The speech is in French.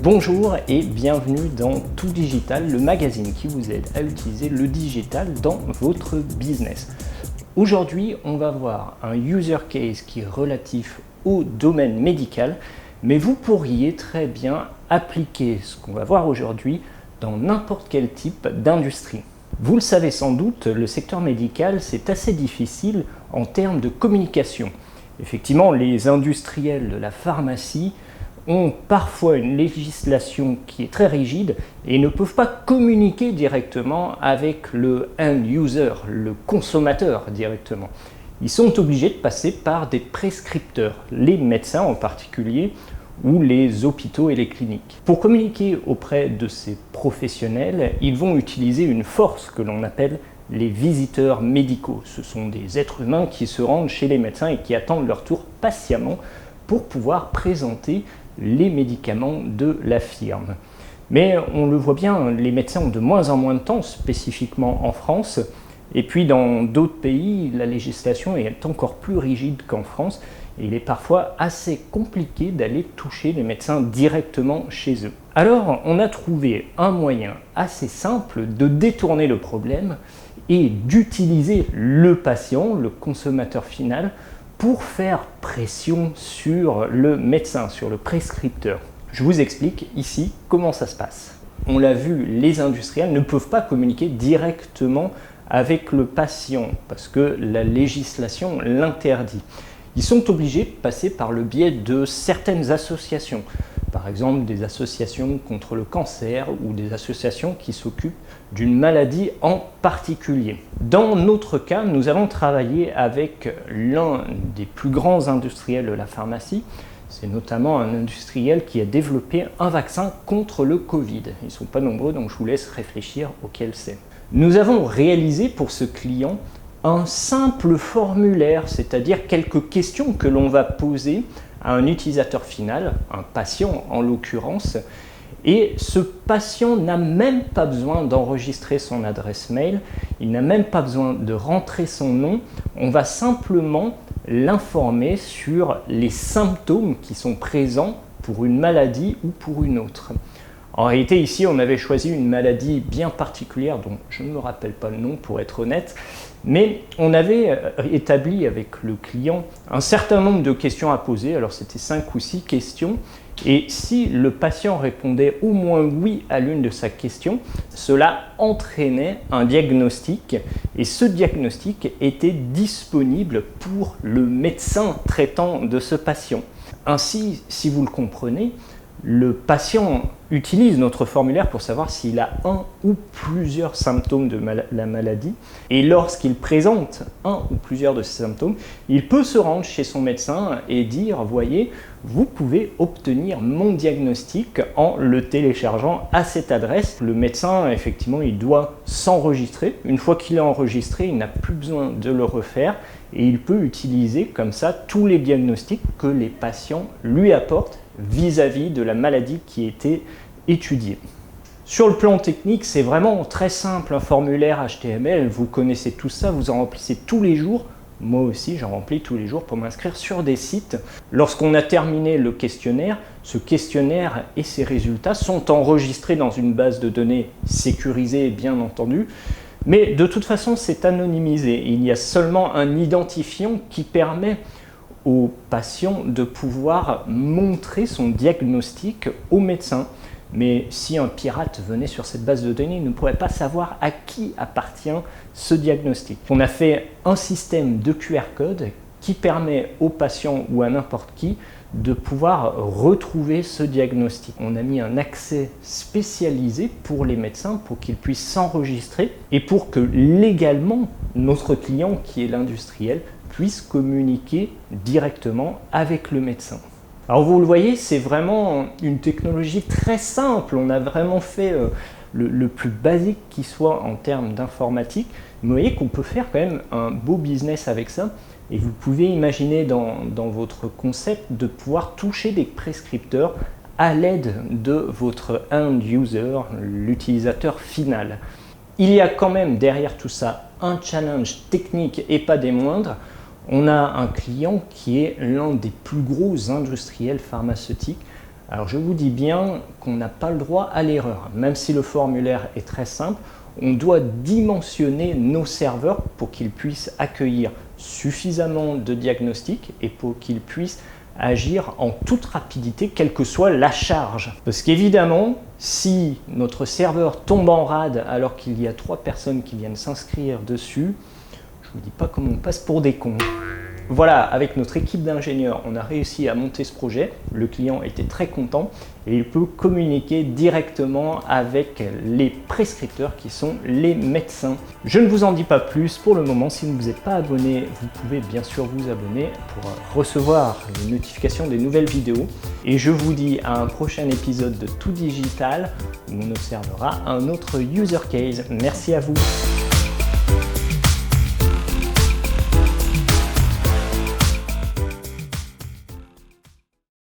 Bonjour et bienvenue dans Tout Digital, le magazine qui vous aide à utiliser le digital dans votre business. Aujourd'hui, on va voir un user case qui est relatif au domaine médical, mais vous pourriez très bien appliquer ce qu'on va voir aujourd'hui dans n'importe quel type d'industrie. Vous le savez sans doute, le secteur médical, c'est assez difficile en termes de communication. Effectivement, les industriels de la pharmacie ont parfois une législation qui est très rigide et ne peuvent pas communiquer directement avec le end user, le consommateur directement. Ils sont obligés de passer par des prescripteurs, les médecins en particulier, ou les hôpitaux et les cliniques. Pour communiquer auprès de ces professionnels, ils vont utiliser une force que l'on appelle les visiteurs médicaux. Ce sont des êtres humains qui se rendent chez les médecins et qui attendent leur tour patiemment pour pouvoir présenter les médicaments de la firme. Mais on le voit bien, les médecins ont de moins en moins de temps, spécifiquement en France. Et puis dans d'autres pays, la législation est encore plus rigide qu'en France. Et il est parfois assez compliqué d'aller toucher les médecins directement chez eux. Alors on a trouvé un moyen assez simple de détourner le problème et d'utiliser le patient, le consommateur final, pour faire pression sur le médecin, sur le prescripteur. Je vous explique ici comment ça se passe. On l'a vu, les industriels ne peuvent pas communiquer directement avec le patient parce que la législation l'interdit. Ils sont obligés de passer par le biais de certaines associations, par exemple des associations contre le cancer ou des associations qui s'occupent d'une maladie en particulier. Dans notre cas, nous avons travaillé avec l'un des plus grands industriels de la pharmacie. C'est notamment un industriel qui a développé un vaccin contre le Covid. Ils ne sont pas nombreux, donc je vous laisse réfléchir auquel c'est. Nous avons réalisé pour ce client un simple formulaire, c'est-à-dire quelques questions que l'on va poser à un utilisateur final, un patient en l'occurrence, et ce patient n'a même pas besoin d'enregistrer son adresse mail, il n'a même pas besoin de rentrer son nom, on va simplement l'informer sur les symptômes qui sont présents pour une maladie ou pour une autre. En réalité, ici, on avait choisi une maladie bien particulière dont je ne me rappelle pas le nom pour être honnête, mais on avait établi avec le client un certain nombre de questions à poser, alors c'était 5 ou 6 questions, et si le patient répondait au moins oui à l'une de ces questions, cela entraînait un diagnostic, et ce diagnostic était disponible pour le médecin traitant de ce patient. Ainsi, si vous le comprenez, le patient utilise notre formulaire pour savoir s'il a un ou plusieurs symptômes de la maladie. Et lorsqu'il présente un ou plusieurs de ces symptômes, il peut se rendre chez son médecin et dire « Voyez, vous pouvez obtenir mon diagnostic en le téléchargeant à cette adresse ». Le médecin, effectivement, il doit s'enregistrer. Une fois qu'il est enregistré, il n'a plus besoin de le refaire et il peut utiliser comme ça tous les diagnostics que les patients lui apportent vis-à-vis de la maladie qui était étudiée. Sur le plan technique, c'est vraiment très simple, un formulaire HTML, vous connaissez tout ça, vous en remplissez tous les jours. Moi aussi, j'en remplis tous les jours pour m'inscrire sur des sites. Lorsqu'on a terminé le questionnaire, ce questionnaire et ses résultats sont enregistrés dans une base de données sécurisée, bien entendu. Mais de toute façon, c'est anonymisé. Il y a seulement un identifiant qui permet au patient de pouvoir montrer son diagnostic au médecin. Mais si un pirate venait sur cette base de données, il ne pourrait pas savoir à qui appartient ce diagnostic. On a fait un système de QR code qui permet au patient ou à n'importe qui de pouvoir retrouver ce diagnostic. On a mis un accès spécialisé pour les médecins pour qu'ils puissent s'enregistrer et pour que légalement notre client, qui est l'industriel, puisse communiquer directement avec le médecin. Alors vous le voyez, c'est vraiment une technologie très simple. On a vraiment fait le plus basique qui soit en termes d'informatique. Vous voyez qu'on peut faire quand même un beau business avec ça. Et vous pouvez imaginer dans votre concept de pouvoir toucher des prescripteurs à l'aide de votre end user, l'utilisateur final. Il y a quand même derrière tout ça un challenge technique et pas des moindres. On a un client qui est l'un des plus gros industriels pharmaceutiques Alors je vous dis bien qu'on n'a pas le droit à l'erreur. Même si le formulaire est très simple, on doit dimensionner nos serveurs pour qu'ils puissent accueillir suffisamment de diagnostics et pour qu'ils puissent agir en toute rapidité, quelle que soit la charge. Parce qu'évidemment, si notre serveur tombe en rade alors qu'il y a 3 personnes qui viennent s'inscrire dessus, je ne vous dis pas comment on passe pour des cons. Voilà, avec notre équipe d'ingénieurs, on a réussi à monter ce projet. Le client était très content et il peut communiquer directement avec les prescripteurs qui sont les médecins. Je ne vous en dis pas plus pour le moment. Si vous ne vous êtes pas abonné, vous pouvez bien sûr vous abonner pour recevoir les notifications des nouvelles vidéos. Et je vous dis à un prochain épisode de Tout Digital où on observera un autre user case. Merci à vous.